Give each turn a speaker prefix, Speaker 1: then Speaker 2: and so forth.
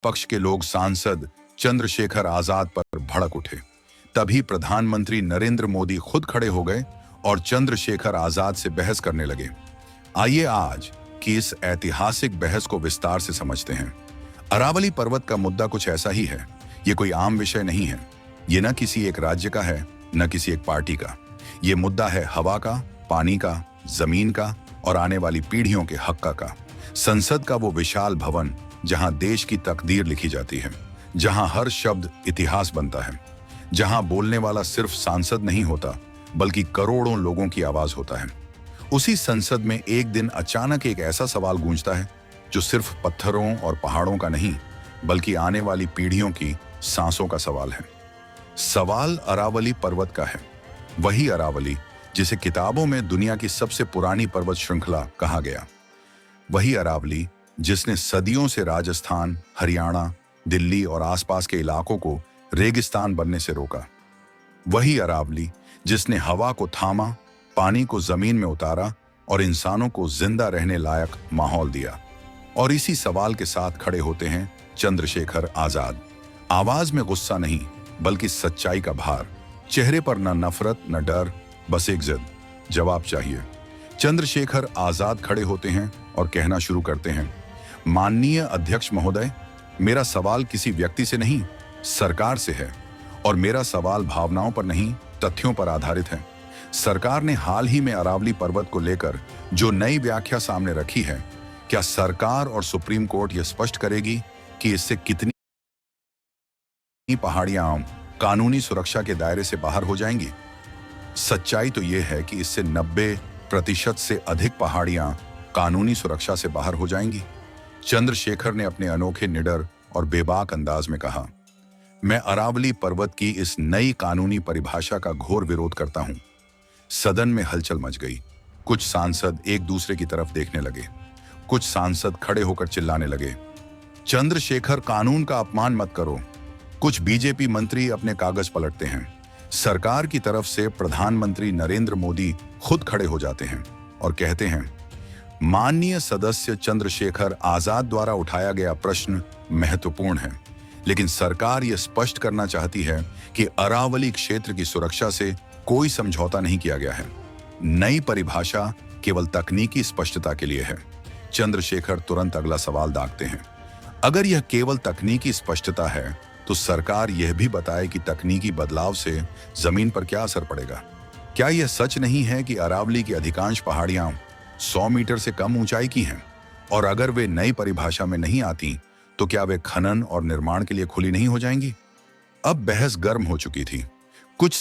Speaker 1: पक्ष के लोग सांसद चंद्रशेखर आजाद पर भड़क उठे। तभी प्रधानमंत्री नरेंद्र मोदी खुद खड़े हो गए और चंद्रशेखर आजाद से बहस करने लगे। आइए आज की इस ऐतिहासिक बहस को विस्तार से समझते हैं। अरावली पर्वत का मुद्दा कुछ ऐसा ही है। ये कोई आम विषय नहीं है। ये न किसी एक राज्य का है, न किसी एक पार्टी का। ये मुद्दा है हवा का, पानी का, जमीन का और आने वाली पीढ़ियों के हक का। संसद का वो विशाल भवन जहां देश की तकदीर लिखी जाती है, जहां हर शब्द इतिहास बनता है, जहां बोलने वाला सिर्फ सांसद नहीं होता बल्कि करोड़ों लोगों की आवाज होता है। उसी संसद में एक दिन अचानक एक ऐसा सवाल गूंजता है जो सिर्फ पत्थरों और पहाड़ों का नहीं बल्कि आने वाली पीढ़ियों की सांसों का सवाल है। सवाल अरावली पर्वत का है। वही अरावली जिसे किताबों में दुनिया की सबसे पुरानी पर्वत श्रृंखला कहा गया। वही अरावली जिसने सदियों से राजस्थान, हरियाणा, दिल्ली और आसपास के इलाकों को रेगिस्तान बनने से रोका। वही अरावली जिसने हवा को थामा, पानी को जमीन में उतारा और इंसानों को जिंदा रहने लायक माहौल दिया। और इसी सवाल के साथ खड़े होते हैं चंद्रशेखर आजाद। आवाज में गुस्सा नहीं बल्कि सच्चाई का भार। चेहरे पर न नफरत न डर, बस एक जिद। जवाब चाहिए। चंद्रशेखर आजाद खड़े होते हैं और कहना शुरू करते हैं, माननीय अध्यक्ष महोदय, मेरा सवाल किसी व्यक्ति से नहीं, सरकार से है। और मेरा सवाल भावनाओं पर नहीं, तथ्यों पर आधारित है। सरकार ने हाल ही में अरावली पर्वत को लेकर जो नई व्याख्या सामने रखी है, क्या सरकार और सुप्रीम कोर्ट यह स्पष्ट करेगी कि इससे कितनी पहाड़ियां कानूनी सुरक्षा के दायरे से बाहर हो जाएंगी? सच्चाई तो यह है कि इससे 90% से अधिक पहाड़ियां कानूनी सुरक्षा से बाहर हो जाएंगी। चंद्रशेखर ने अपने अनोखे, निडर और बेबाक अंदाज में कहा, मैं अरावली पर्वत की इस नई कानूनी परिभाषा का घोर विरोध करता हूं। सदन में हलचल मच गई। कुछ सांसद एक दूसरे की तरफ देखने लगे। कुछ सांसद खड़े होकर चिल्लाने लगे, चंद्रशेखर, कानून का अपमान मत करो। कुछ बीजेपी मंत्री अपने कागज पलटते हैं। सरकार की तरफ से प्रधानमंत्री नरेंद्र मोदी खुद खड़े हो जाते हैं और कहते हैं, माननीय सदस्य चंद्रशेखर आजाद द्वारा उठाया गया प्रश्न महत्वपूर्ण है, लेकिन सरकार यह स्पष्ट करना चाहती है कि अरावली क्षेत्र की सुरक्षा से कोई समझौता नहीं किया गया है। नई परिभाषा केवल तकनीकी स्पष्टता के लिए है। चंद्रशेखर तुरंत अगला सवाल दागते हैं, अगर यह केवल तकनीकी स्पष्टता है तो सरकार यह भी बताए कि तकनीकी बदलाव से जमीन पर क्या असर पड़ेगा। क्या यह सच नहीं है कि अरावली की अधिकांश पहाड़ियां 100 मीटर से कम ऊंचाई की हैं? और अगर वे नई परिभाषा में नहीं आती तो क्या वे खनन और निर्माण के लिए खुली नहीं हो जाएंगी? अब बहस गर्म हो चुकी थी। कुछ